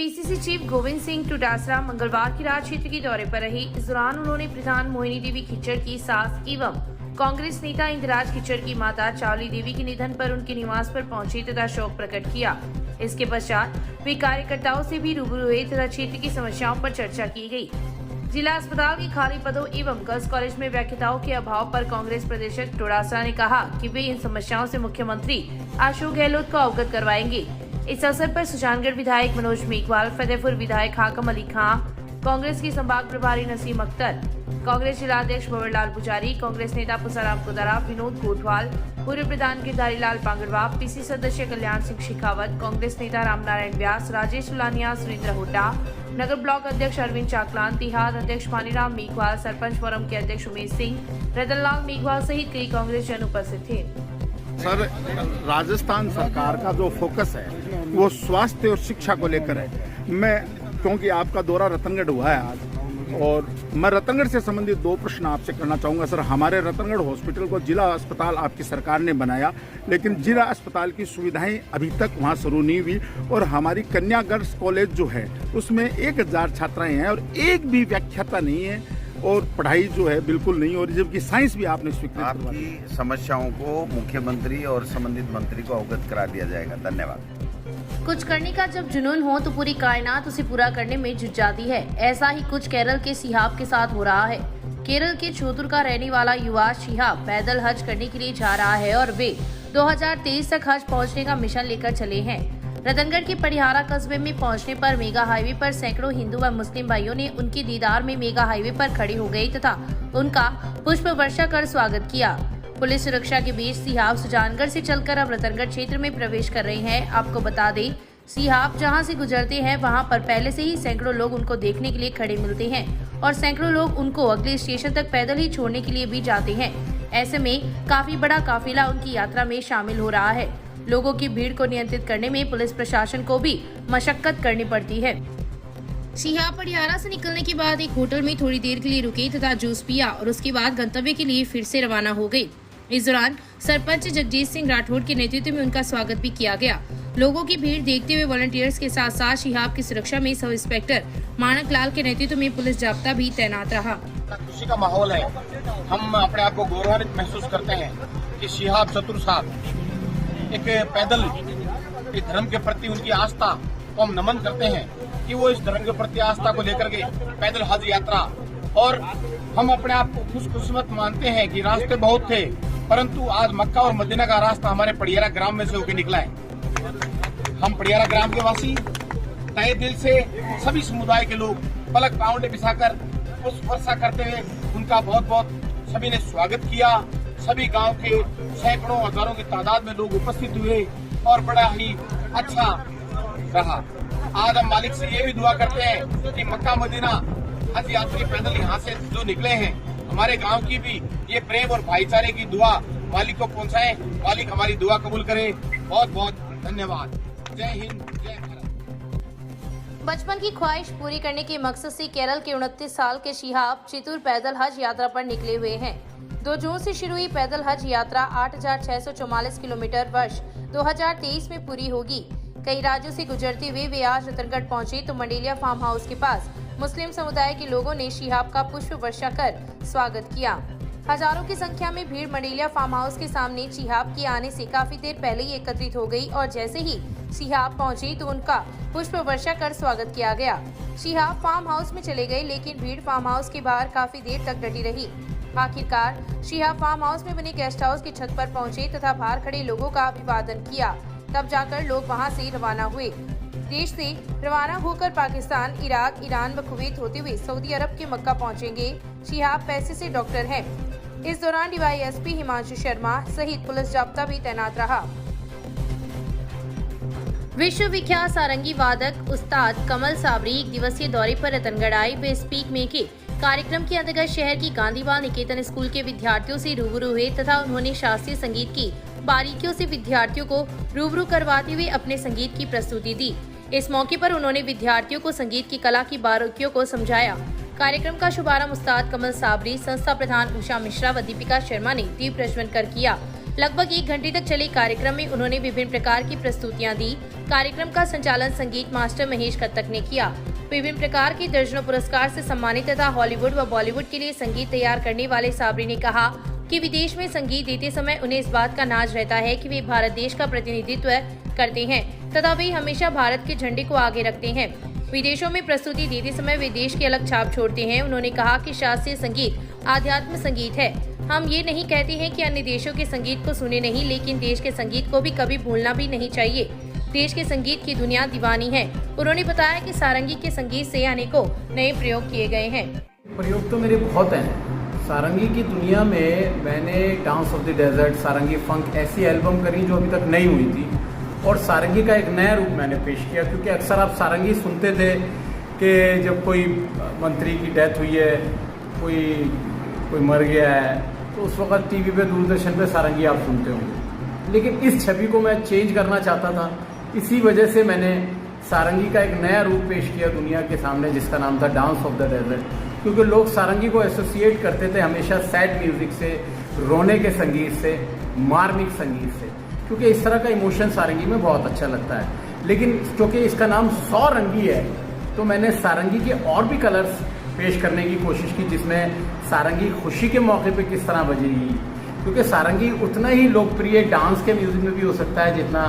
PCC chief Govind Singh Dotasra मंगलवार की रात क्षेत्र के दौरे पर रहे। इस दौरान उन्होंने प्रधान मोहिनी देवी खिच्चर की सास एवं कांग्रेस नेता इंदिराज खिच्चर की माता चावली देवी के निधन पर उनके निवास पर पहुंचे तथा शोक प्रकट किया। इसके पश्चात वे कार्यकर्ताओं से भी रूबरू हुए तथा क्षेत्र की समस्याओं पर चर्चा की गई। जिला अस्पताल के खाली पदों एवं गर्ल्स कॉलेज में व्याख्याताओं के अभाव पर कांग्रेस प्रदेशक डोटासरा ने कहा कि वे इन समस्याओं से मुख्यमंत्री अशोक गहलोत को अवगत करवाएंगे। इस अवसर पर सुजानगढ़ विधायक मनोज मेघवाल, फतेहपुर विधायक हाकम अली खां, कांग्रेस की संभाग प्रभारी नसीम अख्तर, कांग्रेस जिलाध्यक्ष भंवरलाल पुजारी, कांग्रेस नेता पुसाराम कोदारा, विनोद गोठवाल, पूर्व प्रधान गिरधारी लाल पांगड़वा, पीसी सदस्य कल्याण सिंह शेखावत, कांग्रेस नेता रामनारायण व्यास, राजेश सुलानिया, सुरेंद्र हुड्डा, नगर ब्लॉक अध्यक्ष अरविंद चाकलान, तिहाद अध्यक्ष पानीराम मेघवाल, सरपंच फोरम के अध्यक्ष उमेश सिंह, रतनलाल मेघवाल सहित कई कांग्रेस जन उपस्थित थे। सर, राजस्थान सरकार का जो फोकस है वो स्वास्थ्य और शिक्षा को लेकर है। मैं क्योंकि आपका दौरा रतनगढ़ हुआ है आज, और मैं रतनगढ़ से संबंधित दो प्रश्न आपसे करना चाहूँगा। सर, हमारे रतनगढ़ हॉस्पिटल को जिला अस्पताल आपकी सरकार ने बनाया, लेकिन जिला अस्पताल की सुविधाएं अभी तक वहाँ शुरू नहीं हुई, और हमारी कन्या गर्ल्स कॉलेज जो है उसमें 1000 छात्राएं हैं और एक भी व्याख्याता नहीं है, और पढ़ाई जो है बिल्कुल नहीं हो रही, जबकि साइंस भी आपने स्वीकृत करवा दी। आपकी समस्याओं को मुख्यमंत्री और संबंधित मंत्री को अवगत करा दिया जाएगा। धन्यवाद। कुछ करने का जब जुनून हो तो पूरी कायनात उसे पूरा करने में जुट जाती है। ऐसा ही कुछ केरल के सिहाब के साथ हो रहा है। केरल के छोतुर का रहने वाला युवा शिहाब पैदल हज करने के लिए जा रहा है और वे 2023 तक हज पहुंचने का मिशन लेकर चले हैं। रतनगढ़ के परिहारा कस्बे में पहुंचने पर मेगा हाईवे पर सैकड़ों हिंदू व मुस्लिम भाइयों ने उनके दीदार में मेगा हाईवे पर खड़े हो गए तथा उनका पुष्प वर्षा कर स्वागत किया। पुलिस सुरक्षा के बीच सिहाब सुजानगढ़ से चलकर अब रतनगढ़ क्षेत्र में प्रवेश कर रहे हैं। आपको बता दें, सिहाब जहां से गुजरते हैं वहां पर पहले से ही सैकड़ों लोग उनको देखने के लिए खड़े मिलते हैं और सैकड़ों लोग उनको अगले स्टेशन तक पैदल ही छोड़ने के लिए भी जाते हैं। ऐसे में काफी बड़ा काफिला उनकी यात्रा में शामिल हो रहा है। लोगों की भीड़ को नियंत्रित करने में पुलिस प्रशासन को भी मशक्कत करनी पड़ती है। सिहाब परिहारा से निकलने के बाद एक होटल में थोड़ी देर के लिए रुके तथा जूस पिया और उसके बाद गंतव्य के लिए फिर से रवाना हो गए। इस दौरान सरपंच जगजीत सिंह राठौड़ के नेतृत्व में उनका स्वागत भी किया गया। लोगों की भीड़ देखते हुए वॉलंटियर्स के साथ साथ सिहाब की सुरक्षा में सब इंस्पेक्टर मानक लाल के नेतृत्व में पुलिस जाब्ता भी तैनात रहा। खुशी का माहौल है। हम अपने आप को गौरवान्वित महसूस करते हैं कि सिहाब चतुर साहब एक पैदल इस धर्म के प्रति उनकी आस्था को हम नमन करते हैं कि वो इस धर्म के प्रति आस्था को लेकर के पैदल हज यात्रा, और हम अपने आप को खुशकिस्मत मानते हैं कि रास्ते बहुत थे, परंतु आज मक्का और मदीना का रास्ता हमारे पड़ियारा ग्राम में से होकर निकला है। हम पड़ियारा ग्राम के वासी तहे दिल से सभी समुदाय के लोग पलक पांवटे बिछाकर पुष्प वर्षा करते हुए उनका बहुत बहुत सभी ने स्वागत किया। सभी गांव के सैकड़ों हजारों की तादाद में लोग उपस्थित हुए और बड़ा ही अच्छा रहा। आज हम मालिक से ये भी दुआ करते हैं कि मक्का मदीना हज यात्री पैदल यहाँ से जो निकले हैं, हमारे गांव की भी ये प्रेम और भाईचारे की दुआ मालिक को पहुँचाए। मालिक हमारी दुआ कबूल करे। बहुत बहुत धन्यवाद। जय हिंद, जय भारत। बचपन की ख्वाहिश पूरी करने के मकसद से केरल के 29 साल के शिहाब चितूर पैदल हज यात्रा पर निकले हुए हैं। 2 जून से शुरू हुई पैदल हज यात्रा 8644 किलोमीटर वर्ष 2023 में पूरी होगी। कई राज्यों से गुजरते हुए वे आज रतनगढ़ पहुंचे तो मंडेलिया फार्म हाउस के पास मुस्लिम समुदाय के लोगों ने शिहाब का पुष्प वर्षा कर स्वागत किया। हजारों की संख्या में भीड़ मंडेलिया फार्म हाउस के सामने शिहाब के आने से काफी देर पहले ही एकत्रित हो गई और जैसे ही शिहाब पहुंचे तो उनका पुष्प वर्षा कर स्वागत किया गया। शिहाब फार्म हाउस में चले गए, लेकिन भीड़ फार्म हाउस के बाहर काफी देर तक डटी रही। आखिरकार शिहाब फार्म हाउस में बने गेस्ट हाउस की छत पर पहुंचे तथा बाहर खड़े लोगों का अभिवादन किया। तब जाकर लोग वहां से रवाना हुए। देश से रवाना होकर पाकिस्तान, इराक, ईरान व कुवैत होते हुए सऊदी अरब के मक्का पहुंचेंगे। शिहाब पैसे से डॉक्टर हैं। इस दौरान डीवाईएसपी हिमांशु शर्मा सहित पुलिस जाब्ता भी तैनात रहा। विश्व विख्यात सारंगी वादक उस्ताद कमल साबरी 1 दिवसीय दौरे पर रतनगढ़ आए। वे स्पीक में के कार्यक्रम के अंतर्गत शहर की गांधीवाल निकेतन स्कूल के विद्यार्थियों से रूबरू हुए तथा उन्होंने शास्त्रीय संगीत की बारीकियों से विद्यार्थियों को रूबरू करवाते हुए अपने संगीत की प्रस्तुति दी। इस मौके पर उन्होंने विद्यार्थियों को संगीत की कला की बारीकियों को समझाया। कार्यक्रम का शुभारंभ उस्ताद कमल साबरी, संस्था प्रधान उषा मिश्रा व दीपिका शर्मा ने दीप प्रज्वलन कर किया। लगभग 1 घंटे तक चले कार्यक्रम में उन्होंने विभिन्न प्रकार की प्रस्तुतियां दी। कार्यक्रम का संचालन संगीत मास्टर महेश कत्तक ने किया। विभिन्न प्रकार के दर्जनों पुरस्कार से सम्मानित तथा हॉलीवुड व बॉलीवुड के लिए संगीत तैयार करने वाले साबरी ने कहा कि विदेश में संगीत देते समय उन्हें इस बात का नाज रहता है कि वे भारत देश का प्रतिनिधित्व करते हैं तथा वे हमेशा भारत के झंडे को आगे रखते हैं। विदेशों में प्रस्तुति देते समय वे देश की अलग छाप छोड़ते हैं। उन्होंने कहा कि शास्त्रीय संगीत आध्यात्म संगीत है। हम ये नहीं कहते हैं कि अन्य देशों के संगीत को सुने नहीं, लेकिन देश के संगीत को भी कभी भूलना भी नहीं चाहिए। देश के संगीत की दुनिया दीवानी है। उन्होंने बताया कि सारंगी के संगीत से अनेकों नए प्रयोग किए गए हैं। प्रयोग तो मेरे बहुत हैं। सारंगी की दुनिया में मैंने डांस ऑफ द डेजर्ट, सारंगी फंक ऐसी एल्बम करी जो अभी तक नहीं हुई थी और सारंगी का एक नया रूप मैंने पेश किया। क्योंकि अक्सर आप सारंगी सुनते थे कि जब कोई मंत्री की डेथ हुई है, कोई मर गया है, तो उस वक्त टीवी पे, दूरदर्शन पे सारंगी आप सुनते होंगे। लेकिन इस छवि को मैं चेंज करना चाहता था। इसी वजह से मैंने सारंगी का एक नया रूप पेश किया दुनिया के सामने, जिसका नाम था डांस ऑफ द डेजर्ट। क्योंकि लोग सारंगी को एसोसिएट करते थे हमेशा सैड म्यूजिक से, रोने के संगीत से, मार्मिक संगीत से, क्योंकि इस तरह का इमोशन सारंगी में बहुत अच्छा लगता है। लेकिन क्योंकि इसका नाम 100 रंगी है, तो मैंने सारंगी के और भी कलर्स पेश करने की कोशिश की, जिसमें सारंगी खुशी के मौके पे किस तरह बजेगी। क्योंकि सारंगी उतना ही लोकप्रिय डांस के म्यूजिक में भी हो सकता है जितना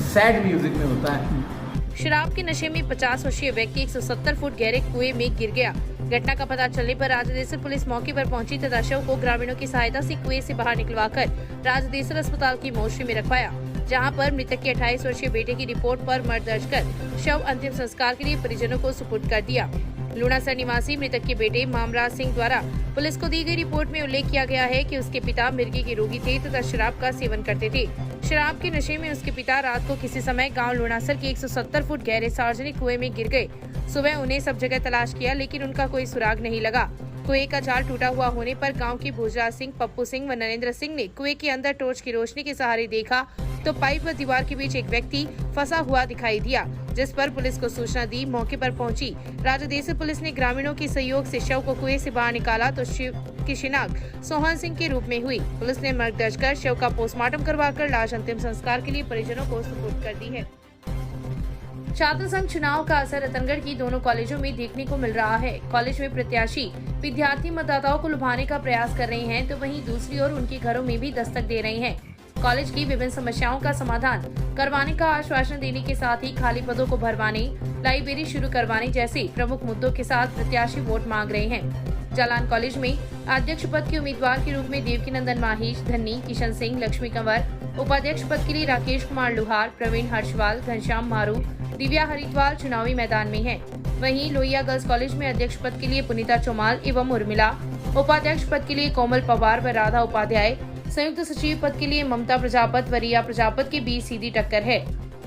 सैड म्यूजिक में होता है। शराब के नशे में 50 वर्षीय व्यक्ति 170 फुट गहरे कुएं में गिर गया। घटना का पता चलने पर राजदेसर पुलिस मौके पर पहुंची तथा शव को ग्रामीणों की सहायता से कुएं से बाहर निकलवाकर राजदेसर अस्पताल की मोर्चरी में रखवाया, जहां पर मृतक के 28 वर्षीय बेटे की रिपोर्ट पर मर्ग दर्ज कर शव अंतिम संस्कार के लिए परिजनों को सुपुर्द कर दिया। लूणासर निवासी मृतक के बेटे मामराज सिंह द्वारा पुलिस को दी गई रिपोर्ट में उल्लेख किया गया है कि उसके पिता मिर्गी के रोगी थे तथा शराब का सेवन करते थे। शराब के नशे में उसके पिता रात को किसी समय गांव लूणासर के 170 फुट गहरे सार्वजनिक कुएं में गिर गए। सुबह उन्हें सब जगह तलाश किया, लेकिन उनका कोई सुराग नहीं लगा। कुएं का जाल टूटा हुआ होने पर गांव की भोजराज सिंह, पप्पू सिंह व नरेंद्र सिंह ने कुएं के अंदर टॉर्च की रोशनी के सहारे देखा तो पाइप व दीवार के बीच एक व्यक्ति फंसा हुआ दिखाई दिया, जिस पर पुलिस को सूचना दी। मौके पर पहुंची राजदेसर पुलिस ने ग्रामीणों के सहयोग से शव को कुएं से बाहर निकाला तो शिव की शिनाख्त सोहन सिंह के रूप में हुई। पुलिस ने मर्ग दर्ज कर शव का पोस्टमार्टम करवाकर लाश अंतिम संस्कार के लिए परिजनों को सुपुर्द कर दी है। छात्र संघ चुनाव का असर रतनगढ़ की दोनों कॉलेजों में देखने को मिल रहा है। कॉलेज में प्रत्याशी विद्यार्थी मतदाताओं को लुभाने का प्रयास कर रहे हैं, तो वहीं दूसरी ओर उनके घरों में भी दस्तक दे रहे हैं। कॉलेज की विभिन्न समस्याओं का समाधान करवाने का आश्वासन देने के साथ ही खाली पदों को भरवाने, लाइब्रेरी शुरू करवाने जैसे प्रमुख मुद्दों के साथ प्रत्याशी वोट मांग रहे हैं। जालान कॉलेज में अध्यक्ष पद के उम्मीदवार के रूप में देवकी नंदन माहिश, धन्नी, किशन सिंह, लक्ष्मी कंवर, उपाध्यक्ष पद के लिए राकेश कुमार लुहार, प्रवीण हर्षवाल, घनश्याम मारू, दिव्या हरिद्वार चुनावी मैदान में हैं। वहीं लोहिया गर्ल्स कॉलेज में अध्यक्ष पद के लिए पुनीता चौमाल एवं उर्मिला, उपाध्यक्ष पद के लिए कोमल पवार व राधा उपाध्याय, संयुक्त सचिव पद के लिए ममता प्रजापत व रिया प्रजापत के बीच सीधी टक्कर है।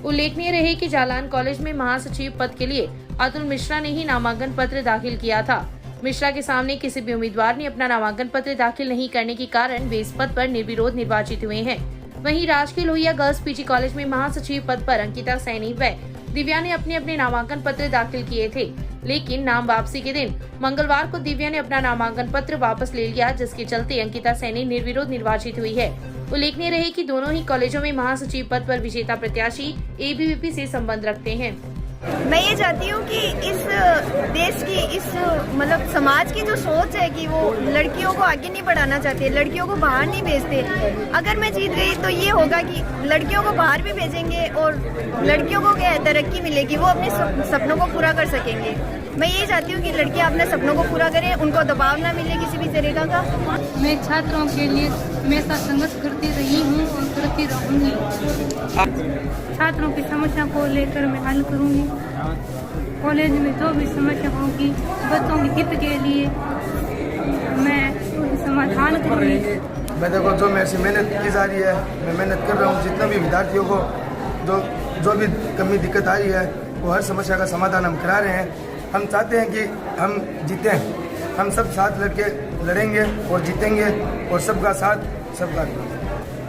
उल्लेखनीय रहे कि जालान कॉलेज में महासचिव पद के लिए अतुल मिश्रा ने ही नामांकन पत्र दाखिल किया था। मिश्रा के सामने किसी भी उम्मीदवार ने अपना नामांकन पत्र दाखिल नहीं करने के कारण वे इस पद पर निर्विरोध निर्वाचित हुए हैं। वहीं राजकीय लोहिया गर्ल्स पीजी कॉलेज में महासचिव पद पर अंकिता सैनी व दिव्या ने अपने अपने नामांकन पत्र दाखिल किए थे, लेकिन नाम वापसी के दिन मंगलवार को दिव्या ने अपना नामांकन पत्र वापस ले लिया, जिसके चलते अंकिता सैनी निर्विरोध निर्वाचित हुई है। उल्लेखनीय रहे कि दोनों ही कॉलेजों में महासचिव पद पर विजेता प्रत्याशी एबीवीपी से संबंध रखते हैं। मैं ये चाहती हूँ कि इस देश की, इस मतलब समाज की जो सोच है कि वो लड़कियों को आगे नहीं बढ़ाना चाहते, लड़कियों को बाहर नहीं भेजते। अगर मैं जीत गई तो ये होगा कि लड़कियों को बाहर भी भेजेंगे और लड़कियों को क्या तरक्की मिलेगी, वो अपने सपनों को पूरा कर सकेंगे। मैं ये चाहती हूँ कि लड़कियाँ अपने सपनों को पूरा करें, उनको दबाव ना मिले किसी भी तरीका का। मैं छात्रों के लिए हमेशा संघर्ष करती रही हूँ और करती रहूँगी। छात्रों की समस्या को लेकर मैं हल करूँगी। कॉलेज में जो भी समस्या होगी बच्चों के हित के लिए मैं समाधान करूँगी। मैं देखो जो मेरे से मेहनत की जा रही है, मैं मेहनत कर रहा हूँ। जितना भी विद्यार्थियों को जो भी कमी दिक्कत आ रही है वो हर समस्या का समाधान हम करा रहे हैं। हम चाहते हैं कि हम जीतें, हम सब साथ लड़ेंगे और जीतेंगे और सबका साथ सबका।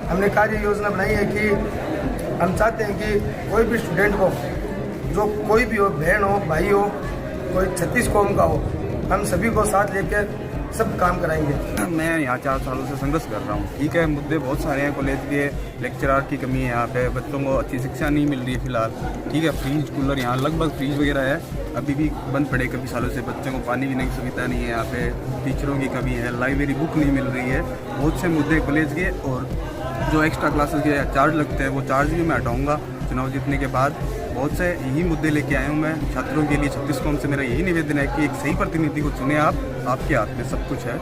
हमने कार्य योजना बनाई है कि हम चाहते हैं कि कोई भी स्टूडेंट को, जो कोई भी हो, बहन हो, भाई हो, कोई 36 कौम का हो, हम सभी को साथ लेकर सब काम कराएंगे। मैं यहाँ 4 सालों से संघर्ष कर रहा हूँ। ठीक है, मुद्दे बहुत सारे हैं कॉलेज के, लेक्चरर की कमी है यहाँ पे, बच्चों को अच्छी शिक्षा नहीं मिल रही है फिलहाल। ठीक है, फ्रीज कूलर यहाँ लगभग फ्रीज वगैरह है अभी भी बंद पड़े कभी सालों से, बच्चों को पानी पीने की सुविधा नहीं है यहाँ पे, टीचरों की कमी है, लाइब्रेरी बुक नहीं मिल रही है, बहुत से मुद्दे कॉलेज के। और जो एक्स्ट्रा क्लासेस के चार्ज लगते हैं वो चार्ज भी मैं हटाऊँगा चुनाव जीतने के बाद। बहुत से यही मुद्दे लेके आया हूँ मैं छात्रों के लिए। 36 कौम से मेरा यही निवेदन है कि एक सही प्रतिनिधि को चुने आप, आपके हाथ में सब कुछ है।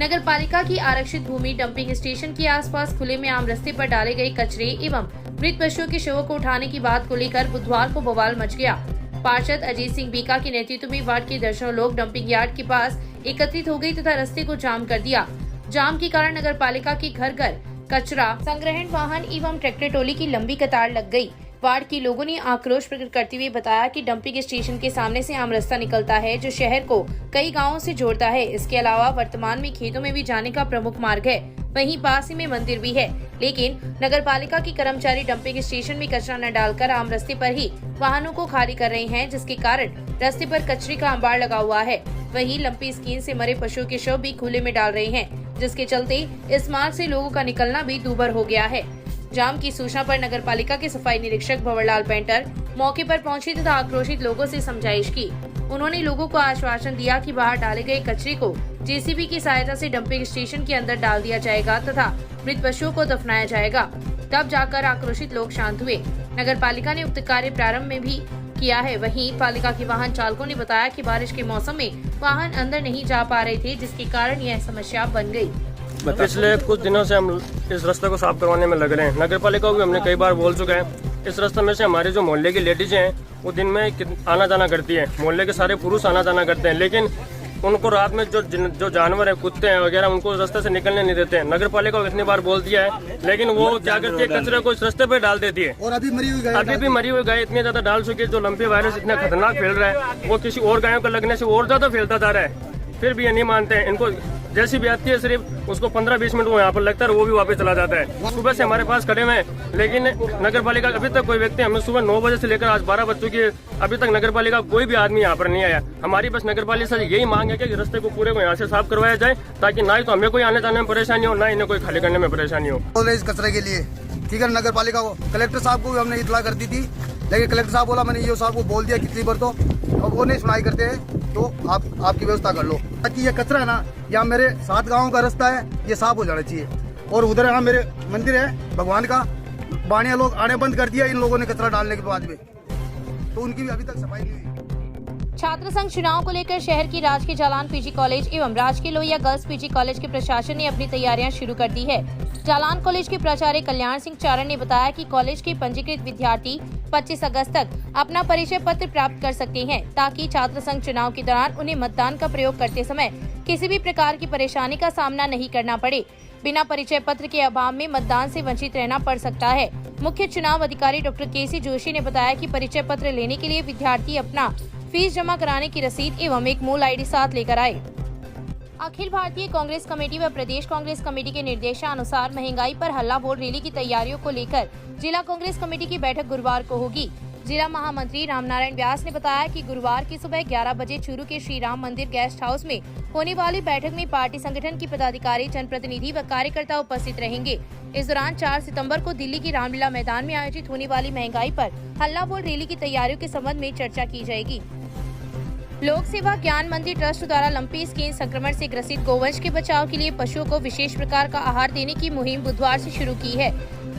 नगर पालिका की आरक्षित भूमि डंपिंग स्टेशन के आसपास खुले में आम रास्ते पर डाले गए कचरे एवं मृत पशुओं के शवों को उठाने की बात को लेकर बुधवार को बवाल मच गया। पार्षद अजीत सिंह बीका के नेतृत्व में वार्ड के दर्जनों लोग डंपिंग यार्ड के पास एकत्रित हो गए तथा रास्ते को जाम कर दिया। जाम के कारण नगर पालिका की घर घर कचरा संग्रहण वाहन एवं ट्रैक्टर ट्रॉली की लंबी कतार लग गई। वार्ड के लोगों ने आक्रोश प्रकट करते हुए बताया कि डंपिंग स्टेशन के सामने से आम रास्ता निकलता है जो शहर को कई गांवों से जोड़ता है। इसके अलावा वर्तमान में खेतों में भी जाने का प्रमुख मार्ग है, वहीं पास ही में मंदिर भी है, लेकिन नगर पालिका के कर्मचारी डंपिंग स्टेशन में कचरा न डालकर आम रास्ते पर ही वाहनों को खाली कर रहे हैं, जिसके कारण रास्ते पर कचरे का अंबार लगा हुआ है। वहीं लंपी स्किन से मरे पशुओं के शव भी खुले में डाल रहे हैं, जिसके चलते इस मार्ग से लोगों का निकलना भी दूभर हो गया है। जाम की सूचना पर नगर पालिका के सफाई निरीक्षक भंवरलाल पेंटर मौके पर पहुंचे तथा आक्रोशित लोगों से समझाइश की। उन्होंने लोगों को आश्वासन दिया कि बाहर डाले गए कचरे को जेसीबी की सहायता से डंपिंग स्टेशन के अंदर डाल दिया जाएगा तथा मृत पशुओं को दफनाया जाएगा। तब जाकर आक्रोशित लोग शांत हुए। नगर पालिका ने उक्त कार्य प्रारंभ में भी किया है। वहीं पालिका के वाहन चालकों ने बताया कि बारिश के मौसम में वाहन अंदर नहीं जा पा रहे थे, जिसके कारण यह समस्या बन गई। पिछले कुछ दिनों से हम इस रास्ते को साफ करवाने में लग रहे हैं। नगर पालिका को भी हमने कई बार बोल चुके हैं। इस रास्ते में से हमारे जो मोहल्ले की लेडीज हैं वो दिन में आना जाना करती है, मोहल्ले के सारे पुरुष आना जाना करते हैं, लेकिन उनको रात में जो जानवर है, कुत्ते हैं वगैरह, उनको रास्ते से निकलने नहीं देते हैं। नगर पालिका को इतनी बार बोल दिया है, लेकिन वो क्या करती है, कचरे को इस रास्ते पे डाल देती है। और अभी भी मरी हुई गाय इतनी ज्यादा डाल चुकी है। जो लंपी वायरस इतना खतरनाक फैल रहा है वो किसी और गायों को लगने से और ज्यादा फैलता जा रहा है। फिर भी ये नहीं मानते हैं। इनको जैसी भी आती है सिर्फ उसको 15-20 मिनट वो यहाँ पर लगता है, वो भी वापस चला जाता है। सुबह से हमारे पास खड़े हुए हैं, लेकिन नगर पालिका अभी तक कोई व्यक्ति, हमें सुबह 9 बजे से लेकर आज 12 बज चुकी है, अभी तक नगर पालिका कोई भी आदमी यहाँ पर नहीं आया। हमारी बस नगर पालिका से यही मांग है कि रास्ते को पूरे को यहाँ से साफ करवाया जाए, ताकि ना ही तो हमें कोई आने जाने में परेशानी हो, ना इन्हें कोई खाली करने में परेशानी हो। इस कचरे के लिए ठीक है, नगर पालिका को, कलेक्टर साहब को भी हमने इतला कर दी थी, लेकिन कलेक्टर साहब बोला मैंने ईओ साहब को बोल दिया कितनी बार, तो अब वो नहीं सुनाई करते हैं। तो आपकी व्यवस्था कर लो ताकि ये कचरा है ना, यहाँ मेरे 7 गाँव का रास्ता है, ये साफ हो जाना चाहिए। और उधर यहाँ मेरे मंदिर है भगवान का, बाणिया लोग आने बंद कर दिया इन लोगों ने कचरा डालने के बाद में, तो उनकी भी अभी तक सफाई नहीं हुई। छात्र संघ चुनाव को लेकर शहर की राजकीय जालान पीजी कॉलेज एवं राजकीय लोहिया गर्ल्स पीजी कॉलेज के प्रशासन ने अपनी तैयारियां शुरू कर दी है। जालान कॉलेज के प्राचार्य कल्याण सिंह चारण ने बताया कि कॉलेज के पंजीकृत विद्यार्थी 25 अगस्त तक अपना परिचय पत्र प्राप्त कर सकते हैं, ताकि छात्र संघ चुनाव के दौरान उन्हें मतदान का प्रयोग करते समय किसी भी प्रकार की परेशानी का सामना नहीं करना पड़े। बिना परिचय पत्र के अभाव में मतदान से वंचित रहना पड़ सकता है। मुख्य चुनाव अधिकारी डॉक्टर केसी जोशी ने बताया कि परिचय पत्र लेने के लिए विद्यार्थी अपना फीस जमा कराने की रसीद एवं एक मूल आईडी साथ लेकर आए। अखिल भारतीय कांग्रेस कमेटी व प्रदेश कांग्रेस कमेटी के निर्देशानुसार महंगाई पर हल्ला बोल रैली की तैयारियों को लेकर जिला कांग्रेस कमेटी की बैठक गुरुवार को होगी। जिला महामंत्री रामनारायण व्यास ने बताया कि गुरुवार की सुबह 11 बजे चूरू के श्री राम मंदिर गेस्ट हाउस में होने वाली बैठक में पार्टी संगठन की पदाधिकारी, जनप्रतिनिधि व कार्यकर्ता उपस्थित रहेंगे। इस दौरान 4 सितंबर को दिल्ली की रामलीला मैदान में आयोजित होने वाली महंगाई पर हल्ला बोल रैली की तैयारियों के संबंध में चर्चा की जाएगी। लोक सेवा ज्ञान मंदिर ट्रस्ट द्वारा लंपी स्किन संक्रमण से ग्रसित गोवंश के बचाव के लिए पशुओं को विशेष प्रकार का आहार देने की मुहिम बुधवार से शुरू की है।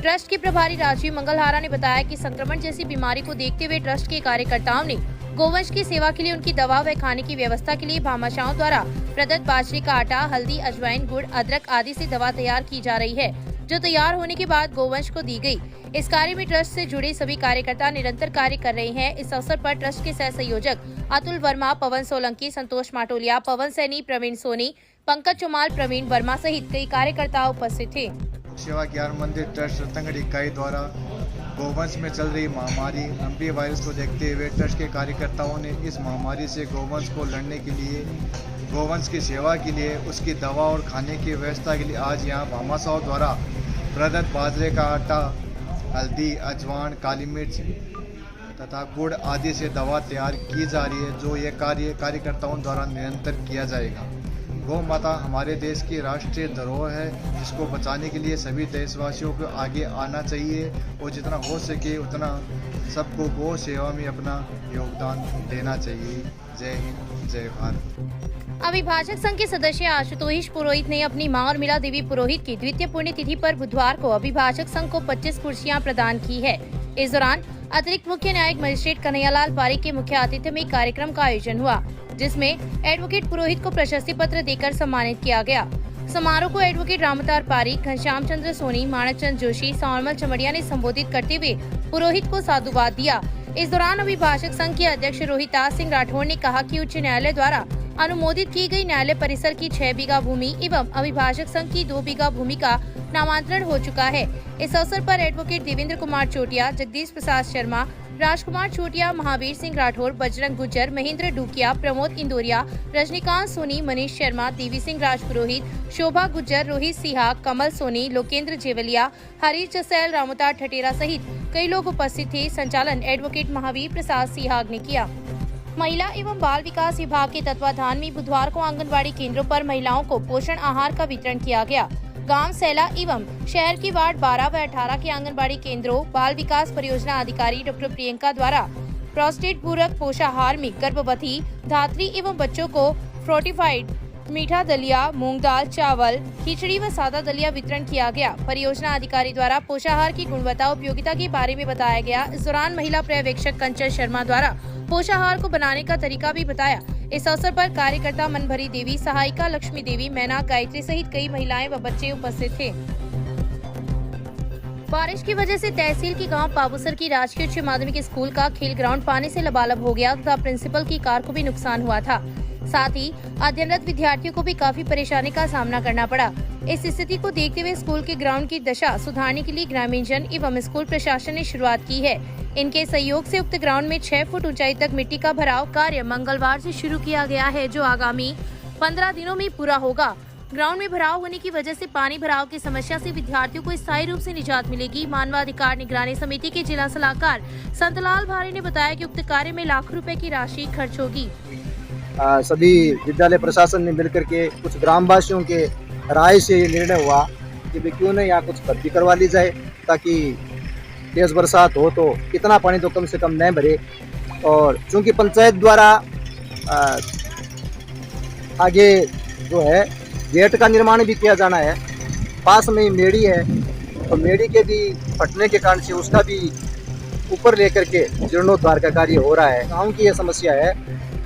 ट्रस्ट के प्रभारी राजीव मंगलहारा ने बताया कि संक्रमण जैसी बीमारी को देखते हुए ट्रस्ट के कार्यकर्ताओं ने गोवंश की सेवा के लिए उनकी दवा व खाने की व्यवस्था के लिए भामाशाहों द्वारा प्रदत्त बाजरे का आटा, हल्दी, अजवाइन, गुड़, अदरक आदि से दवा तैयार की जा रही है, जो तैयार होने के बाद गोवंश को दी गई। इस कार्य में ट्रस्ट से जुड़े सभी कार्यकर्ता निरंतर कार्य कर रहे हैं। इस अवसर पर ट्रस्ट के सह संयोजक अतुल वर्मा, पवन सोलंकी, संतोष माटोलिया, पवन सैनी, प्रवीण सोनी, पंकज चुमाल, प्रवीण वर्मा सहित कई कार्यकर्ता उपस्थित थे। सेवा ज्ञान मंदिर ट्रस्ट रतनगढ़ इकाई द्वारा गोवंश में चल रही महामारी लंपी वायरस को देखते हुए ट्रस्ट के कार्यकर्ताओं ने इस महामारी से गोवंश को लड़ने के लिए, गोवंश की सेवा के लिए, उसकी दवा और खाने की व्यवस्था के लिए आज यहाँ भामाशाहों द्वारा प्रदत्त बाजरे का आटा, हल्दी, अजवान, काली मिर्च तथा गुड़ आदि से दवा तैयार की जा रही है, जो ये कार्य कार्यकर्ताओं द्वारा निरंतर किया जाएगा। गौ माता हमारे देश की राष्ट्रीय धरोहर है, जिसको बचाने के लिए सभी देशवासियों को आगे आना चाहिए और जितना हो सके उतना सबको गौ सेवा में अपना योगदान देना चाहिए। जय हिंद, जय भारत। अभिभाषक संघ के सदस्य आशुतोष पुरोहित ने अपनी मां और मीरा देवी पुरोहित की द्वितीय पुण्यतिथि पर बुधवार को अभिभाषक संघ को 25 कुर्सियां प्रदान की है। इस दौरान अतिरिक्त मुख्य न्यायिक मजिस्ट्रेट कन्हैयालाल पारीक के मुख्य आतिथ्य में कार्यक्रम का आयोजन हुआ, जिसमें एडवोकेट पुरोहित को प्रशस्ति पत्र देकर सम्मानित किया गया। समारोह को एडवोकेट रामतार पारीक, घनश्याम चंद्र सोनी, माणकचंद जोशी, सौनमल चमड़िया ने संबोधित करते हुए पुरोहित को साधुवाद दिया। इस दौरान अभिभाषक संघ के अध्यक्ष रोहितास सिंह राठौड़ ने कहा कि उच्च न्यायालय द्वारा अनुमोदित की गई न्यायालय परिसर की 6 बीघा भूमि एवं अभिभाषक संघ की 2 बीघा भूमि का नामांतरण हो चुका है। इस अवसर पर एडवोकेट देवेंद्र कुमार चोटिया, जगदीश प्रसाद शर्मा, राजकुमार चोटिया, महावीर सिंह राठौर, बजरंग गुज्जर, महेंद्र डूकिया, प्रमोद इंदौरिया, रजनीकांत सोनी, मनीष शर्मा, देवी सिंह राजपुरोहित, शोभा गुज्जर, रोहित सिहा, कमल सोनी, लोकेंद्र जेवलिया, हरीश जसैल, रामोतार ठटेरा सहित कई लोग उपस्थित थे। संचालन एडवोकेट महावीर प्रसाद सिहाग ने किया। महिला एवं बाल विकास विभाग के तत्वाधान में बुधवार को आंगनबाड़ी केंद्रों पर महिलाओं को पोषण आहार का वितरण किया गया। गांव सैला एवं शहर की वार्ड 12 व 18 के आंगनबाड़ी केंद्रों बाल विकास परियोजना अधिकारी डॉक्टर प्रियंका द्वारा प्रोस्टेट पूरक पोषाहार में गर्भवती, धात्री एवं बच्चों को फोर्टिफाइड मीठा दलिया, मूंग दाल, चावल, खिचड़ी व सादा दलिया वितरण किया गया। परियोजना अधिकारी द्वारा पोषाहार की गुणवत्ता उपयोगिता के बारे में बताया गया। इस दौरान महिला पर्यवेक्षक कंचन शर्मा द्वारा पोषाहार को बनाने का तरीका भी बताया। इस अवसर पर कार्यकर्ता मनभरी देवी, सहायिका लक्ष्मी देवी, मैना गायत्री सहित कई महिलाएं व बच्चे उपस्थित थे। बारिश की वजह से तहसील के गांव पाबूसर की राजकीय उच्च माध्यमिक स्कूल का खेल ग्राउंड पानी से लबालब हो गया तथा प्रिंसिपल की कार को भी नुकसान हुआ था। साथ ही अध्ययनरत विद्यार्थियों को भी काफी परेशानी का सामना करना पड़ा। इस स्थिति को देखते हुए स्कूल के ग्राउंड की दशा सुधारने के लिए ग्रामीण जन एवं स्कूल प्रशासन ने शुरुआत की है। इनके सहयोग से उक्त ग्राउंड में 6 फुट ऊंचाई तक मिट्टी का भराव कार्य मंगलवार से शुरू किया गया है, जो आगामी 15 दिनों में पूरा होगा। ग्राउंड में भराव होने की वजह से पानी भराव की समस्या से विद्यार्थियों को स्थायी रूप से निजात मिलेगी। मानवाधिकार निगरानी समिति के जिला सलाहकार संतलाल भारी ने बताया कि उक्त कार्य में लाखों रुपए की राशि खर्च होगी। सभी विद्यालय प्रशासन ने मिलकर के कुछ ग्रामवासियों के राय से ये निर्णय हुआ कि क्यों न यहाँ कुछ भर्ती करवा ली जाए, ताकि तेज बरसात हो तो इतना पानी तो कम से कम न भरे। और चूंकि पंचायत द्वारा आगे जो है गेट का निर्माण भी किया जाना है, पास में ही मेड़ी है, तो मेड़ी के भी फटने के कारण से उसका भी ऊपर लेकर के जीर्णोद्धार का कार्य हो रहा है। गाँव की यह समस्या है,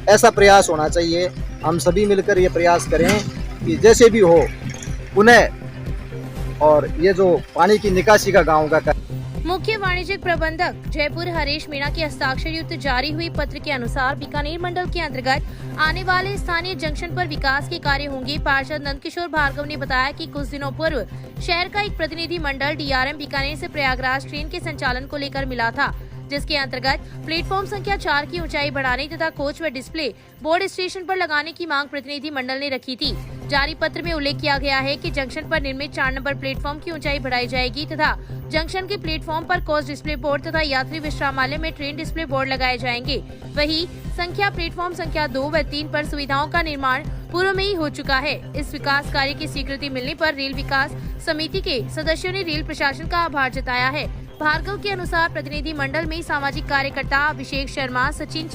ऐसा प्रयास होना चाहिए। हम सभी मिलकर ये प्रयास करें कि जैसे भी हो पुनः और ये जो पानी की निकासी का गाँव का मुख्य वाणिज्यिक प्रबंधक जयपुर हरीश मीणा के हस्ताक्षर युक्त जारी हुई पत्र के अनुसार बीकानेर मंडल के अंतर्गत आने वाले स्थानीय जंक्शन पर विकास के कार्य होंगे। पार्षद नंदकिशोर भार्गव ने बताया कि कुछ दिनों पूर्व शहर का एक प्रतिनिधि मंडल DRM बीकानेर से प्रयागराज ट्रेन के संचालन को लेकर मिला था, जिसके अंतर्गत प्लेटफॉर्म संख्या 4 की ऊंचाई बढ़ाने तथा कोच व डिस्प्ले बोर्ड स्टेशन पर लगाने की मांग प्रतिनिधि मंडल ने रखी थी। जारी पत्र में उल्लेख किया गया है कि जंक्शन पर निर्मित 4 नंबर प्लेटफॉर्म की ऊंचाई बढ़ाई जाएगी तथा जंक्शन के प्लेटफॉर्म पर कोच डिस्प्ले बोर्ड तथा यात्री विश्रामालय में ट्रेन डिस्प्ले बोर्ड लगाए जाएंगे। वहीं प्लेटफॉर्म संख्या 2 व 3 पर सुविधाओं का निर्माण पूर्व में ही हो चुका है। इस विकास कार्य की स्वीकृति मिलने पर रेल विकास समिति के सदस्यों ने रेल प्रशासन का आभार जताया है। भार्गव के अनुसार प्रतिनिधि मंडल में सामाजिक कार्यकर्ता अभिषेक शर्मा, सचिन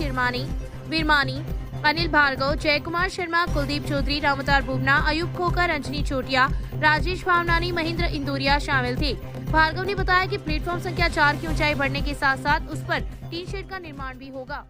विरमानी, अनिल भार्गव, जय कुमार शर्मा, कुलदीप चौधरी, रामोतार बुबना, अयूब खोकर, रंजनी चोटिया, राजेश भावनानी, महेंद्र इंदौरिया शामिल थे। भार्गव ने बताया कि प्लेटफॉर्म संख्या 4 की ऊंचाई बढ़ने के साथ साथ उस पर टीन शेड का निर्माण भी होगा।